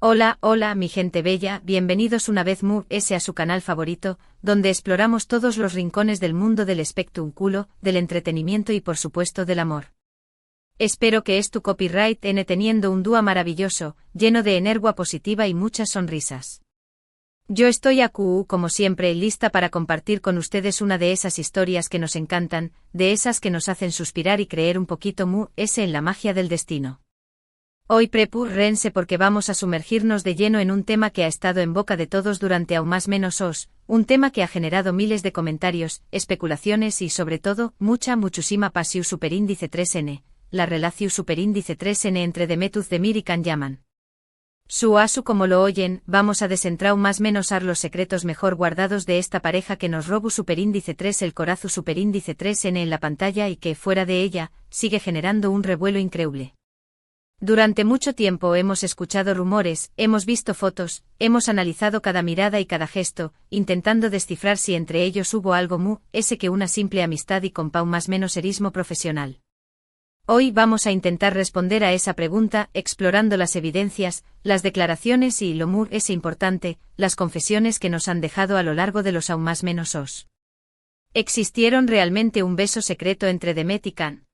Hola, hola mi gente bella, bienvenidos una vez más a su canal favorito, donde exploramos todos los rincones del mundo del espectáculo, del entretenimiento y por supuesto del amor. Espero que tu copyright teniendo un día maravilloso, lleno de energía positiva y muchas sonrisas. Yo estoy aquí, como siempre, lista para compartir con ustedes una de esas historias que nos encantan, de esas que nos hacen suspirar y creer un poquito en la magia del destino. Hoy prepárense porque vamos a sumergirnos de lleno en un tema que ha estado en boca de todos durante aún más menos un tema que ha generado miles de comentarios, especulaciones y sobre todo, muchísima pasión superíndice 3N, la relación superíndice 3N entre Demet Özdemir y Can Yaman. Como lo oyen, vamos a desentrar más menos los secretos mejor guardados de esta pareja que nos robó superíndice 3 el corazón superíndice 3N en la pantalla y que, fuera de ella, sigue generando un revuelo increíble. Durante mucho tiempo hemos escuchado rumores, hemos visto fotos, hemos analizado cada mirada y cada gesto, intentando descifrar si entre ellos hubo algo que una simple amistad y con más menos erismo profesional. Hoy vamos a intentar responder a esa pregunta, explorando las evidencias, las declaraciones y lo importante, las confesiones que nos han dejado a lo largo de los aún más menos. ¿Existieron realmente un beso secreto entre Demet y Can?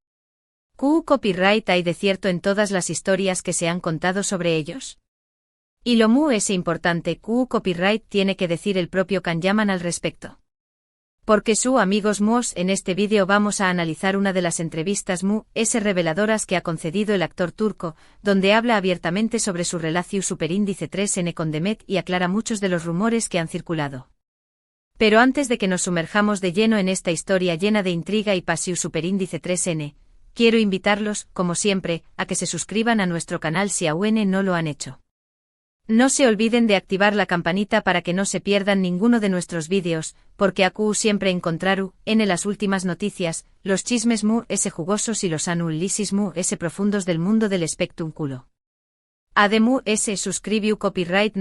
¿Qué copyright hay de cierto en todas las historias que se han contado sobre ellos? Y lo importante, ¿qué copyright tiene que decir el propio Can Yaman al respecto? Porque amigos en este vídeo vamos a analizar una de las entrevistas reveladoras que ha concedido el actor turco, donde habla abiertamente sobre su relación superíndice 3N con Demet y aclara muchos de los rumores que han circulado. Pero antes de que nos sumerjamos de lleno en esta historia llena de intriga y pasión superíndice 3N, quiero invitarlos, como siempre, a que se suscriban a nuestro canal si aún no lo han hecho. No se olviden de activar la campanita para que no se pierdan ninguno de nuestros vídeos, porque aquí siempre encontraru, en las últimas noticias, los chismes jugosos y los análisis profundos del mundo del espectáculo. Además suscribiu copyright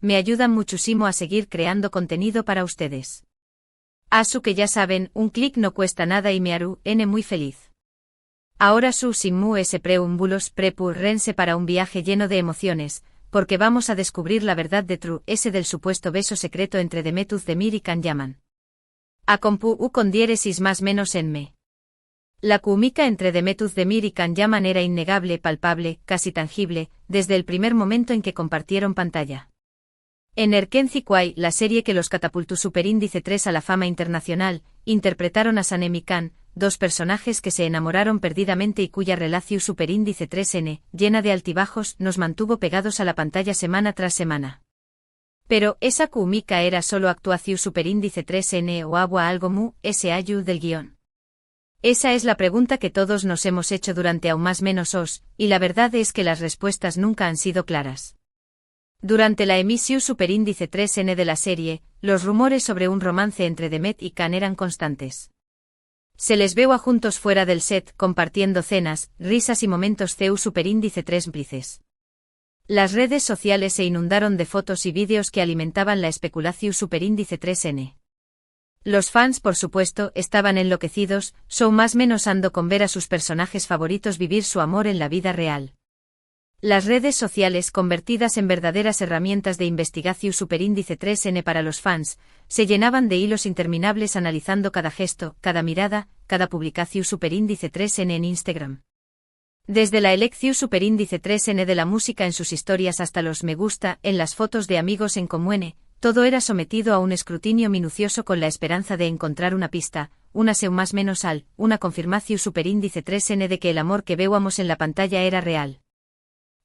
me ayudan muchísimo a seguir creando contenido para ustedes. Que ya saben, un clic no cuesta nada y me hará muy feliz. Ahora sin preámbulos prepárense para un viaje lleno de emociones, porque vamos a descubrir la verdad del supuesto beso secreto entre Demet Özdemir y Can Yaman. Con diéresis más menos en me. La química entre Demet Özdemir y Can Yaman era innegable, palpable, casi tangible, desde el primer momento en que compartieron pantalla. En Erkenci Quay, la serie que los catapultó superíndice 3 a la fama internacional, interpretaron a Sanem y Can, dos personajes que se enamoraron perdidamente y cuya relación superíndice 3N, llena de altibajos, nos mantuvo pegados a la pantalla semana tras semana. Pero, ¿esa química era solo actuación superíndice 3N o algo ayu del guión? Esa es la pregunta que todos nos hemos hecho durante aún más menos y la verdad es que las respuestas nunca han sido claras. Durante la emisión superíndice 3N de la serie, los rumores sobre un romance entre Demet y Can eran constantes. Se les veo a juntos fuera del set, compartiendo cenas, risas y momentos superíndice 3 cómplices. Las redes sociales se inundaron de fotos y vídeos que alimentaban la especulación superíndice 3N. Los fans, por supuesto, estaban enloquecidos, más menos ando con ver a sus personajes favoritos vivir su amor en la vida real. Las redes sociales, convertidas en verdaderas herramientas de investigación superíndice 3N para los fans, se llenaban de hilos interminables analizando cada gesto, cada mirada, cada publicación superíndice 3N en Instagram. Desde la elección superíndice 3N de la música en sus historias hasta los me gusta en las fotos de amigos en común, todo era sometido a un escrutinio minucioso con la esperanza de encontrar una pista, una más menos una confirmación superíndice 3N de que el amor que veíamos en la pantalla era real.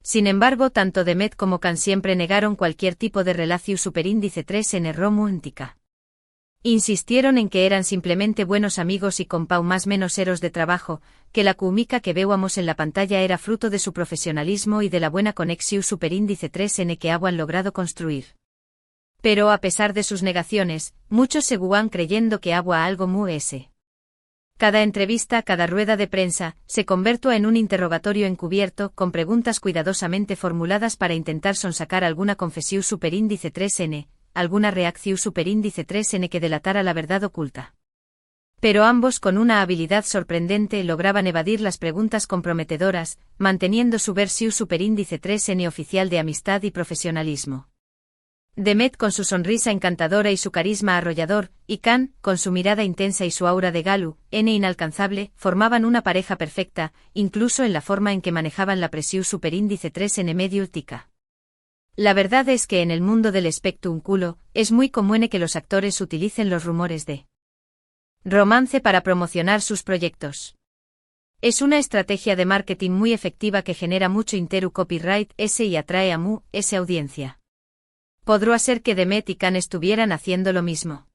Sin embargo, tanto Demet como Can siempre negaron cualquier tipo de relación superíndice 3N romántica. Insistieron en que eran simplemente buenos amigos y con más menos eros de trabajo, que la química que veíamos en la pantalla era fruto de su profesionalismo y de la buena conexión superíndice 3N que han logrado construir. Pero a pesar de sus negaciones, muchos seguían creyendo que algo Cada entrevista, cada rueda de prensa, se convirtió en un interrogatorio encubierto, con preguntas cuidadosamente formuladas para intentar sonsacar alguna confesión superíndice 3N, alguna reacción superíndice 3N que delatara la verdad oculta. Pero ambos con una habilidad sorprendente lograban evadir las preguntas comprometedoras, manteniendo su versión superíndice 3N oficial de amistad y profesionalismo. Demet con su sonrisa encantadora y su carisma arrollador, y Can, con su mirada intensa y su aura de Galu, N inalcanzable, formaban una pareja perfecta, incluso en la forma en que manejaban la presión superíndice 3N medio tica. La verdad es que en el mundo del espectro culo, es muy común que los actores utilicen los rumores de romance para promocionar sus proyectos. Es una estrategia de marketing muy efectiva que genera mucho interu copyright y atrae a esa audiencia. Podría ser que Demet y Can estuvieran haciendo lo mismo.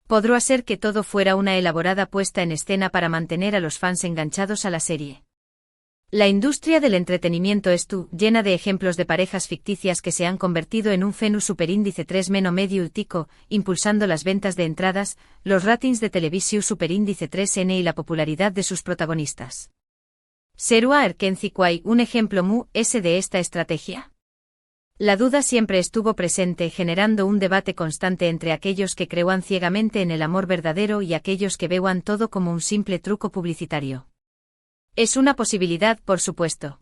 Podría ser que todo fuera una elaborada puesta en escena para mantener a los fans enganchados a la serie. La industria del entretenimiento llena de ejemplos de parejas ficticias que se han convertido en un fenómeno superíndice 3 medio utico, impulsando las ventas de entradas, los ratings de televisión superíndice 3N y la popularidad de sus protagonistas. ¿Será Erkenci-Kwai un ejemplo de esta estrategia? La duda siempre estuvo presente, generando un debate constante entre aquellos que creían ciegamente en el amor verdadero y aquellos que veían todo como un simple truco publicitario. Es una posibilidad, por supuesto.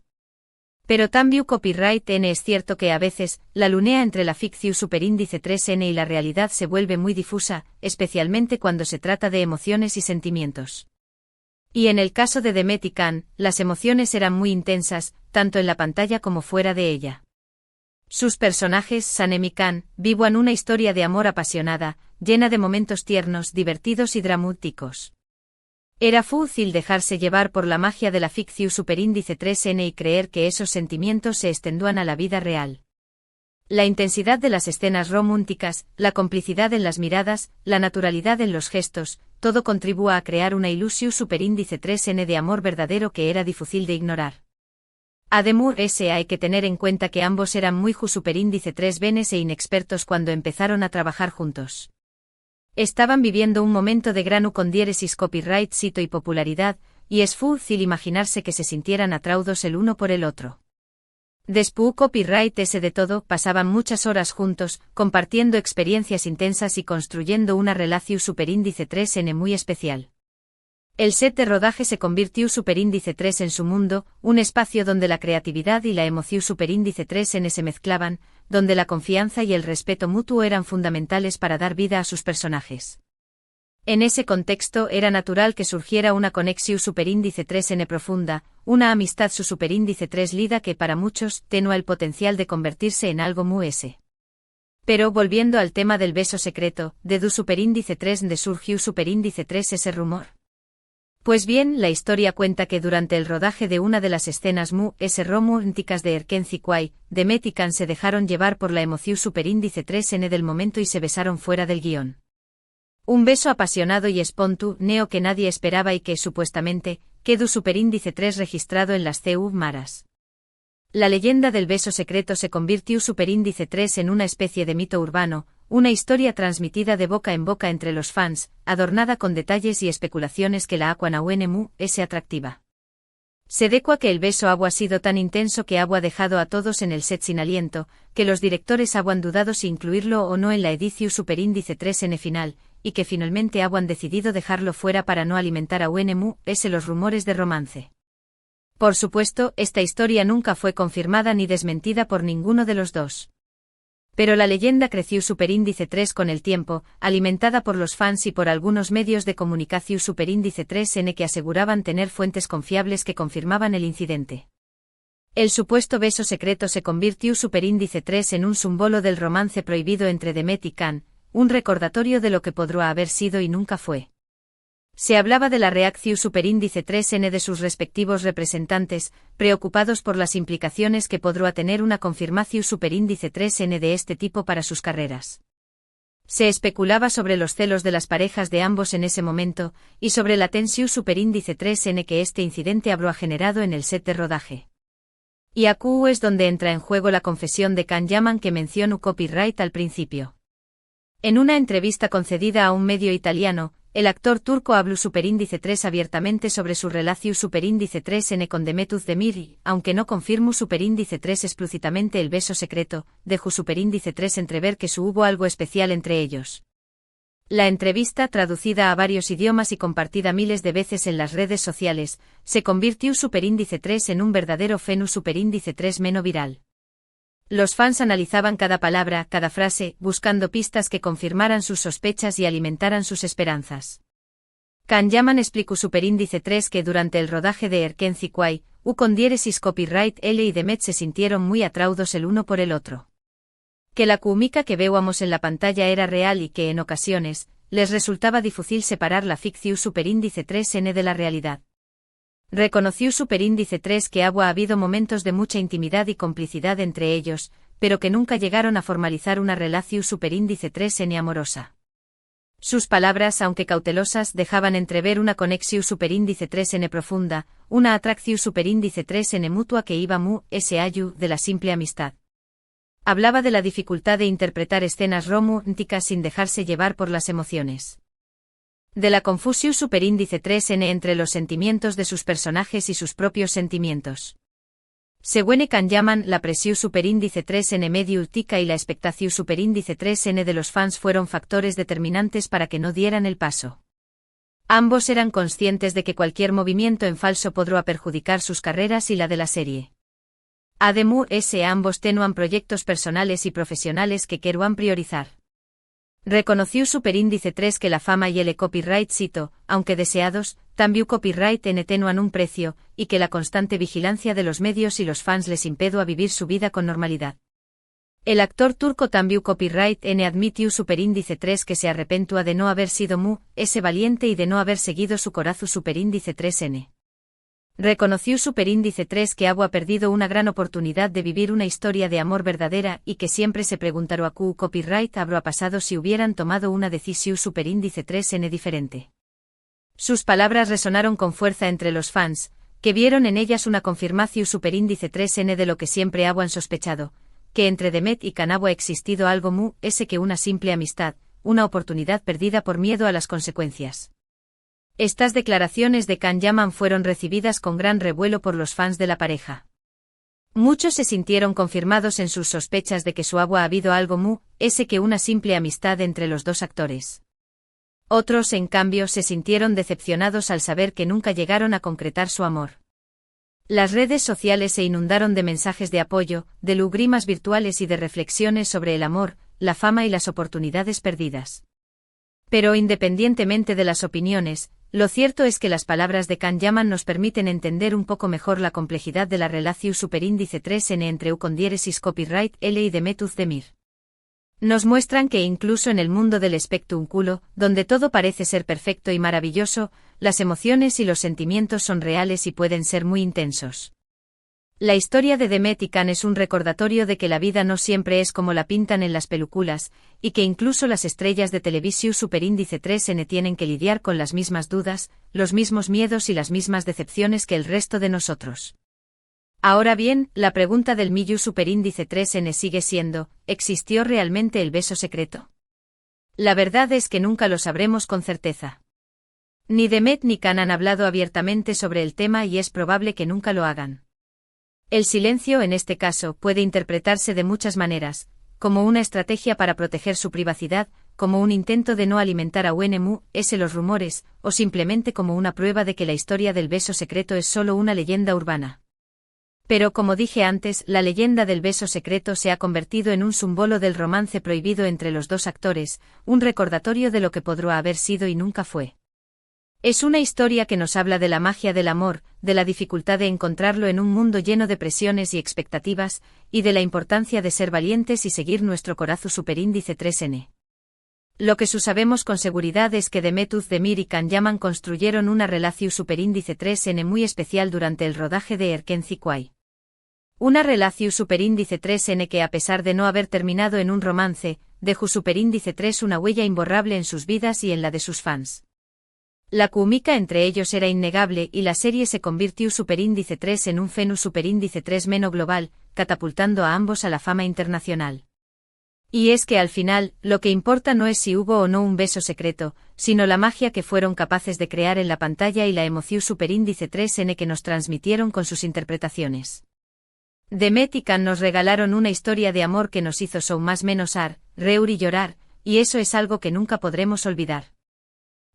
Pero también copyright N es cierto que a veces, la lunea entre la ficción superíndice 3N y la realidad se vuelve muy difusa, especialmente cuando se trata de emociones y sentimientos. Y en el caso de Demet y Can, las emociones eran muy intensas, tanto en la pantalla como fuera de ella. Sus personajes, Sanem y Can, vivían una historia de amor apasionada, llena de momentos tiernos, divertidos y dramáticos. Era fácil dejarse llevar por la magia de la ficción superíndice 3N y creer que esos sentimientos se extendían a la vida real. La intensidad de las escenas románticas, la complicidad en las miradas, la naturalidad en los gestos, todo contribuía a crear una ilusión superíndice 3N de amor verdadero que era difícil de ignorar. Además, hay que tener en cuenta que ambos eran muy superíndice 3Bs e inexpertos cuando empezaron a trabajar juntos. Estaban viviendo un momento de gran con diéresis copyright cito y popularidad, y es fácil imaginarse que se sintieran atraídos el uno por el otro. Después copyright de todo, pasaban muchas horas juntos, compartiendo experiencias intensas y construyendo una relación superíndice 3N muy especial. El set de rodaje se convirtió superíndice 3 en su mundo, un espacio donde la creatividad y la emoción superíndice 3N se mezclaban, donde la confianza y el respeto mutuo eran fundamentales para dar vida a sus personajes. En ese contexto era natural que surgiera una conexión superíndice 3N profunda, una amistad su superíndice 3 lida que para muchos tenía el potencial de convertirse en algo muy ese. Pero volviendo al tema del beso secreto, de du superíndice 3 de surgió superíndice 3 ese rumor. Pues bien, la historia cuenta que durante el rodaje de una de las escenas románticas de Erkenci-Kwai, Demet y Can se dejaron llevar por la emoción superíndice 3N del momento y se besaron fuera del guión. Un beso apasionado y espontáneo que nadie esperaba y que, supuestamente, quedó superíndice 3 registrado en las CU Maras. La leyenda del beso secreto se convirtió superíndice 3 en una especie de mito urbano, una historia transmitida de boca en boca entre los fans, adornada con detalles y especulaciones que la acuan a es atractiva. Se decua que el beso ha sido tan intenso que ha dejado a todos en el set sin aliento, que los directores han dudado si incluirlo o no en la edición superíndice 3N final, y que finalmente han decidido dejarlo fuera para no alimentar a los rumores de romance. Por supuesto, esta historia nunca fue confirmada ni desmentida por ninguno de los dos. Pero la leyenda creció superíndice 3 con el tiempo, alimentada por los fans y por algunos medios de comunicación superíndice 3N que aseguraban tener fuentes confiables que confirmaban el incidente. El supuesto beso secreto se convirtió superíndice 3 en un símbolo del romance prohibido entre Demet y Can, un recordatorio de lo que podría haber sido y nunca fue. Se hablaba de la reacción superíndice 3N de sus respectivos representantes, preocupados por las implicaciones que podría tener una confirmación superíndice 3N de este tipo para sus carreras. Se especulaba sobre los celos de las parejas de ambos en ese momento, y sobre la tensión superíndice 3N que este incidente habría generado en el set de rodaje. Y aquí es donde entra en juego la confesión de Can Yaman que mencionó copyright al principio. En una entrevista concedida a un medio italiano, el actor turco habló superíndice 3 abiertamente sobre su relación superíndice 3N con Demet Özdemir y, aunque no confirmó superíndice 3 explícitamente el beso secreto, dejó superíndice 3 entrever que hubo algo especial entre ellos. La entrevista, traducida a varios idiomas y compartida miles de veces en las redes sociales, se convirtió superíndice 3 en un verdadero fenómeno superíndice 3 meno viral. Los fans analizaban cada palabra, cada frase, buscando pistas que confirmaran sus sospechas y alimentaran sus esperanzas. Can Yaman explicó superíndice 3 que durante el rodaje de Erkenci Kwai, con diéresis copyright L y Demet se sintieron muy atraudos el uno por el otro. Que la química que veíamos en la pantalla era real y que en ocasiones, les resultaba difícil separar la ficción superíndice 3N de la realidad. Reconoció superíndice 3 que ha habido momentos de mucha intimidad y complicidad entre ellos, pero que nunca llegaron a formalizar una relación superíndice 3N amorosa. Sus palabras, aunque cautelosas, dejaban entrever una conexión superíndice 3N profunda, una atracción superíndice 3N mutua que iba de la simple amistad. Hablaba de la dificultad de interpretar escenas románticas sin dejarse llevar por las emociones. De la confusión superíndice 3N entre los sentimientos de sus personajes y sus propios sentimientos. Según Can Yaman, la presión superíndice 3N mediática y la expectación superíndice 3N de los fans fueron factores determinantes para que no dieran el paso. Ambos eran conscientes de que cualquier movimiento en falso podría perjudicar sus carreras y la de la serie. Además, ambos tenían proyectos personales y profesionales que querían priorizar. Reconoció superíndice 3 que la fama y el copyright cito, aunque deseados, también copyright tenían un precio, y que la constante vigilancia de los medios y los fans les impidió a vivir su vida con normalidad. El actor turco también copyright admitió superíndice 3 que se arrepentía de no haber sido valiente y de no haber seguido su corazón superíndice 3N. Reconoció superíndice 3 que ha perdido una gran oportunidad de vivir una historia de amor verdadera y que siempre se preguntaron a copyright habría pasado si hubieran tomado una decisión superíndice 3N diferente. Sus palabras resonaron con fuerza entre los fans, que vieron en ellas una confirmación superíndice 3N de lo que siempre habían sospechado, que entre Demet y Can ha existido algo que una simple amistad, una oportunidad perdida por miedo a las consecuencias. Estas declaraciones de Can Yaman fueron recibidas con gran revuelo por los fans de la pareja. Muchos se sintieron confirmados en sus sospechas de que ha habido algo que una simple amistad entre los dos actores. Otros, en cambio, se sintieron decepcionados al saber que nunca llegaron a concretar su amor. Las redes sociales se inundaron de mensajes de apoyo, de lágrimas virtuales y de reflexiones sobre el amor, la fama y las oportunidades perdidas. Pero independientemente de las opiniones, lo cierto es que las palabras de Can Yaman nos permiten entender un poco mejor la complejidad de la relación superíndice 3N entre con diéresis copyright L y Demet Özdemir. Nos muestran que incluso en el mundo del espectáculo, donde todo parece ser perfecto y maravilloso, las emociones y los sentimientos son reales y pueden ser muy intensos. La historia de Demet y Can es un recordatorio de que la vida no siempre es como la pintan en las películas, y que incluso las estrellas de televisión superíndice 3N tienen que lidiar con las mismas dudas, los mismos miedos y las mismas decepciones que el resto de nosotros. Ahora bien, la pregunta del millón superíndice 3N sigue siendo, ¿existió realmente el beso secreto? La verdad es que nunca lo sabremos con certeza. Ni Demet ni Can han hablado abiertamente sobre el tema y es probable que nunca lo hagan. El silencio en este caso puede interpretarse de muchas maneras, como una estrategia para proteger su privacidad, como un intento de no alimentar a los rumores, o simplemente como una prueba de que la historia del beso secreto es solo una leyenda urbana. Pero como dije antes, la leyenda del beso secreto se ha convertido en un símbolo del romance prohibido entre los dos actores, un recordatorio de lo que podría haber sido y nunca fue. Es una historia que nos habla de la magia del amor, de la dificultad de encontrarlo en un mundo lleno de presiones y expectativas, y de la importancia de ser valientes y seguir nuestro corazón superíndice 3N. Lo que sabemos con seguridad es que Demet Özdemir y Can Yaman construyeron una relación superíndice 3N muy especial durante el rodaje de Erkenci Kwai. Una relación superíndice 3N que a pesar de no haber terminado en un romance, dejó superíndice 3 una huella imborrable en sus vidas y en la de sus fans. La química entre ellos era innegable y la serie se convirtió superíndice 3 en un fenómeno superíndice 3 meno global, catapultando a ambos a la fama internacional. Y es que al final, lo que importa no es si hubo o no un beso secreto, sino la magia que fueron capaces de crear en la pantalla y la emoción superíndice 3N que nos transmitieron con sus interpretaciones. Demet y Can nos regalaron una historia de amor que nos hizo más menos reír y llorar, y eso es algo que nunca podremos olvidar.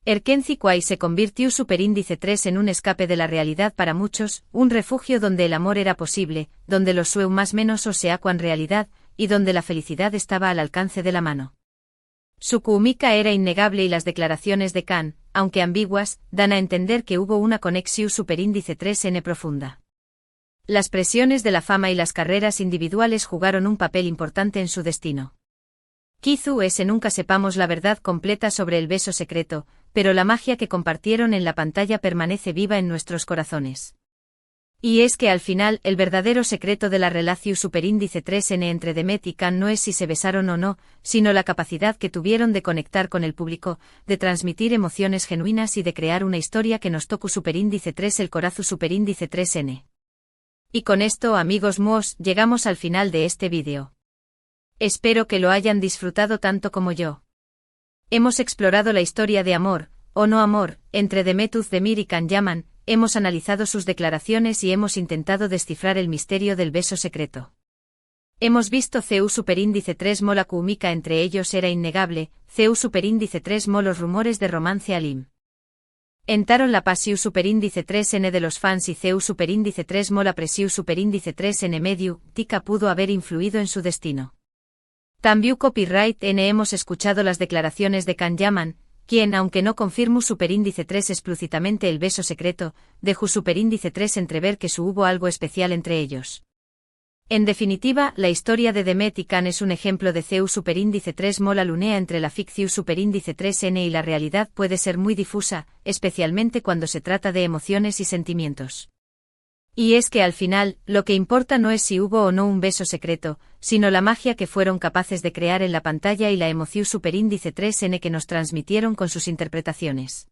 Erkenci Kwai se convirtió superíndice 3 en un escape de la realidad para muchos, un refugio donde el amor era posible, donde los sueños más menos o seacuan realidad, y donde la felicidad estaba al alcance de la mano. Su química era innegable y las declaraciones de Khan, aunque ambiguas, dan a entender que hubo una conexión superíndice 3N profunda. Las presiones de la fama y las carreras individuales jugaron un papel importante en su destino. Quizás nunca sepamos la verdad completa sobre el beso secreto, pero la magia que compartieron en la pantalla permanece viva en nuestros corazones. Y es que al final, el verdadero secreto de la relación superíndice 3N entre Demet y Khan no es si se besaron o no, sino la capacidad que tuvieron de conectar con el público, de transmitir emociones genuinas y de crear una historia que nos tocó superíndice 3 el corazón superíndice 3N. Y con esto, amigos míos, llegamos al final de este vídeo. Espero que lo hayan disfrutado tanto como yo. Hemos explorado la historia de amor, o no amor, entre Demet Özdemir y Can Yaman, hemos analizado sus declaraciones y hemos intentado descifrar el misterio del beso secreto. Hemos visto CU superíndice 3 mo la química entre ellos era innegable, CU superíndice 3 mo los rumores de romance alim. Entaron la pasiu superíndice 3N de los fans y CU superíndice 3 mo la presiu superíndice 3N medio, tica pudo haber influido en su destino. También copyright N hemos escuchado las declaraciones de Can Yaman, quien aunque no confirmó superíndice 3 explícitamente el beso secreto, dejó superíndice 3 entrever que hubo algo especial entre ellos. En definitiva, la historia de Demet y Khan es un ejemplo de CU superíndice 3 mo la lunea entre la ficción superíndice 3N y la realidad puede ser muy difusa, especialmente cuando se trata de emociones y sentimientos. Y es que al final, lo que importa no es si hubo o no un beso secreto, sino la magia que fueron capaces de crear en la pantalla y la emoción superíndice 3N que nos transmitieron con sus interpretaciones.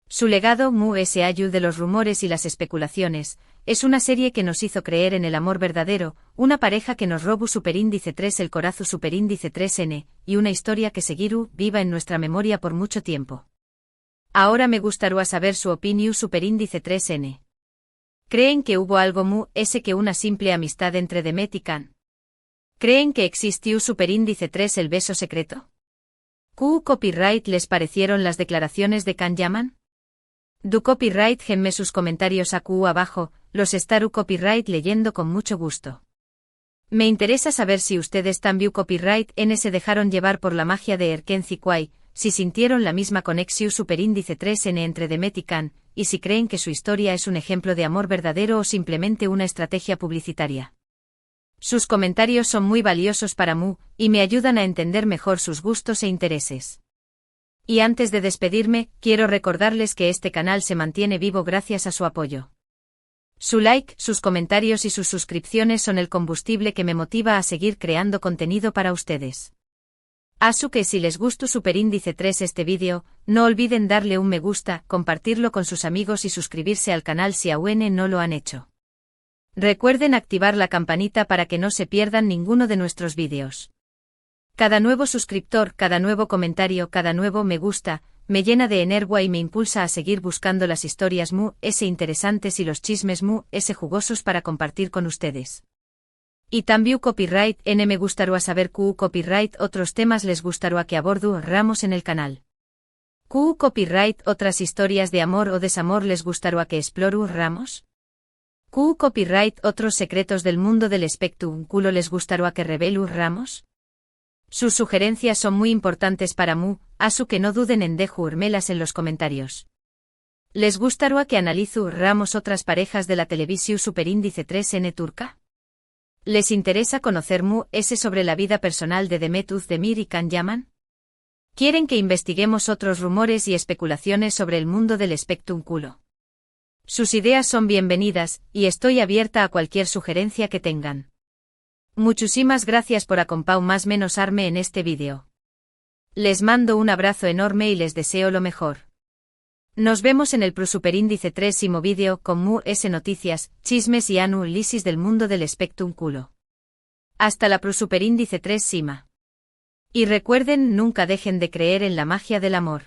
Su legado Mu S. Ayu de los rumores y las especulaciones, es una serie que nos hizo creer en el amor verdadero, una pareja que nos robó superíndice 3 el corazón superíndice 3N, y una historia que seguirá viva en nuestra memoria por mucho tiempo. Ahora me gustaría saber su opinión superíndice 3N. ¿Creen que hubo algo Mu S que una simple amistad entre Demet y Khan? ¿Creen que existió superíndice 3 el beso secreto? ¿Qué copyright les parecieron las declaraciones de Can Yaman? Du copyright genme sus comentarios abajo, los estaré copyright leyendo con mucho gusto. Me interesa saber si ustedes también copyright N se dejaron llevar por la magia de Erkenci Kwai, si sintieron la misma conexión superíndice 3N entre Demet y Khan, y si creen que su historia es un ejemplo de amor verdadero o simplemente una estrategia publicitaria. Sus comentarios son muy valiosos para Mu, y me ayudan a entender mejor sus gustos e intereses. Y antes de despedirme, quiero recordarles que este canal se mantiene vivo gracias a su apoyo. Su like, sus comentarios y sus suscripciones son el combustible que me motiva a seguir creando contenido para ustedes. Así que si les gustó superíndice 3 este vídeo, no olviden darle un me gusta, compartirlo con sus amigos y suscribirse al canal si aún no lo han hecho. Recuerden activar la campanita para que no se pierdan ninguno de nuestros vídeos. Cada nuevo suscriptor, cada nuevo comentario, cada nuevo me gusta, me llena de energía y me impulsa a seguir buscando las historias Mu S interesantes y los chismes Mu S jugosos para compartir con ustedes. Y también copyright N me gustaría saber Q copyright otros temas les gustaría que abordo ramos en el canal. Q copyright otras historias de amor o desamor les gustaría que exploro ramos. Q copyright otros secretos del mundo del espectro culo les gustaría que revelo ramos. Sus sugerencias son muy importantes para Mu, así que no duden en dejármelas en los comentarios. ¿Les gustaría que analizo ramos otras parejas de la televisión superíndice 3N turca? ¿Les interesa conocer Mu S sobre la vida personal de Demet Özdemir y Can Yaman? ¿Quieren que investiguemos otros rumores y especulaciones sobre el mundo del espectro culo? Sus ideas son bienvenidas, y estoy abierta a cualquier sugerencia que tengan. Muchísimas gracias por acompañarme en este vídeo. Les mando un abrazo enorme y les deseo lo mejor. Nos vemos en el superíndice 3º vídeo con Mu S noticias, chismes y análisis del mundo del espectro culo. Hasta la superíndice 3 Sima. Y recuerden, nunca dejen de creer en la magia del amor.